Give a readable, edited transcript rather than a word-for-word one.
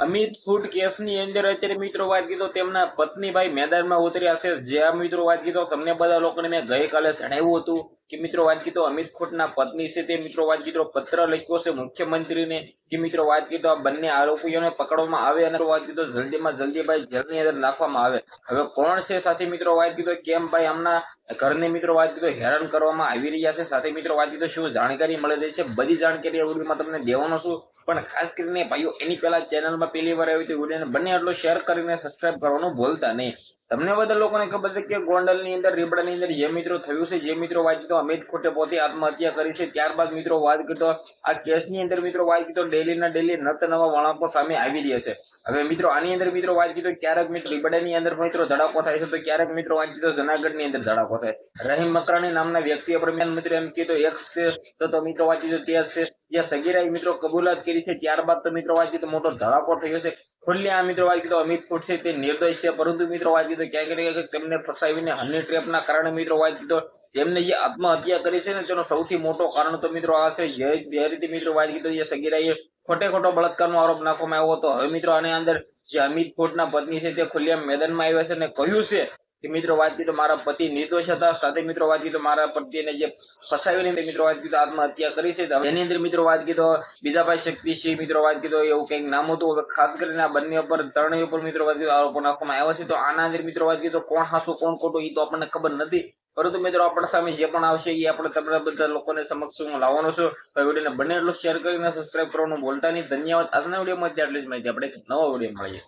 Amit food કેસની અંદર અત્યારે મિત્રો વાત કીધો તેમના પત્ની ભાઈ મેદાનમાં ઉતર્યા છે. જ્યાં મિત્રો વાત કીધો તમને બધા લોકોને મેં ગઈકાલે જણાવ્યું હતું કે મિત્રો વાત કીધો અમિત ખોટના પત્ની છે તે મિત્રો વાત કીધો પત્ર લખ્યો છે મુખ્યમંત્રીને કે મિત્રો વાત કીધો આ બંને આરોપીઓને પકડવામાં આવે અને વાત કીધો જલ્દીમાં જલ્દી ભાઈ જેલની અંદર નાખવામાં આવે. હવે કોણ છે સાથે મિત્રો વાત કીધો કેમ ભાઈ હમણાં ઘરને મિત્રો વાત કીધો હેરાન કરવામાં આવી રહ્યા છે, સાથે મિત્રો વાત કીધો શું જાણકારી મળી રહી છે બધી જાણકારી આ વિડીયોમાં તમને દેવાનો છું. પણ ખાસ કરીને ભાઈઓ એની પહેલા ચેનલમાં પહેલી વાર આવી તો વિડીયોને બંને એટલો શેર કરીને સબસ્ક્રાઇબ કરવાનું ભૂલતા નહીં. તમને બધા લોકોને ખબર છે કે ગોંડલની અંદર રીબડાની અંદર જે મિત્રો થયું છે, જે મિત્રો વાત કીધો અમિત ખોટે પોતે આત્મહત્યા કરી છે. ત્યારબાદ મિત્રો વાત કીધો આ કેસની અંદર મિત્રો વાત કીધો ડેલીના ડેલી નત નવા વળાંકો સામે આવી રહ્યા છે. હવે મિત્રો આની અંદર મિત્રો વાત કીધો ક્યારેક મિત્રો રીબડાની અંદર મિત્રો ધડાકો થાય છે તો ક્યારેક મિત્રો વાત કીધો જુનાગઢની અંદર ધડાકો થાય. રહીમ મકરાણી નામના વ્યક્તિએ પણ મિત્રો એમ કીધું એક્સ તો મિત્રો વાત કીધો તે જે સગીરાએ મિત્રો કબૂલાત કરી છે. ત્યારબાદ તો મિત્રો વાત કીધો મોટો ધડાકો થયો છે. ખુલ્લે આ મિત્રો વાત કીધો અમિત ફૂટ છે તે નિર્દોષ છે, પરંતુ મિત્રો વાત કીધો ક્યાંક ને ક્યાંક તેમને ફસાવીને હની ટ્રેપના કારણે મિત્રો વાત કીધો તેમને જે આત્મહત્યા કરી છે ને તેનો સૌથી મોટો કારણ તો મિત્રો આ છે. જે રીતે મિત્રો વાત કીધો જે સગીરાએ ખોટો બળાત્કારનો આરોપ નાખવામાં આવ્યો હતો. હવે મિત્રો આની અંદર જે અમિત ફૂટના પત્ની છે તે ખુલ્લેઆમ મેદાનમાં આવ્યા છે અને કહ્યું છે કે મિત્રો વાત કીધો મારા પતિ નિર્દોષ હતા, સાથે મિત્રો વાત કીધો મારા પતિને જે ફસાવીને મિત્રો વાત કીધો આત્મહત્યા કરી છે. એની અંદર મિત્રો વાત કીધો બીજાભાઈ શક્તિસિંહ મિત્રો વાત કીધો એવું કંઈક નામ હતું. ખાસ કરીને આ બંને ઉપર ત્રણેય ઉપર મિત્રો વાત કીધો આરોપો નાખવામાં આવ્યા છે. તો આના અંદર મિત્રો વાત કીધો કોણ હાસું કોણ ખોટું એ તો આપણને ખબર નથી, પરંતુ મિત્રો આપણા સામે જે પણ આવશે એ આપણે તમારા બધા લોકોને સમક્ષ હું લાવવાનો છું. તો વિડીયોને બંને એટલું શેર કરીને સબસ્ક્રાઇબ કરવાનું ભૂલતા નહીં. ધન્યવાદ. આજના વિડીયોમાં આટલી જ માહિતી. આપણે નવો વિડીયો મળીએ.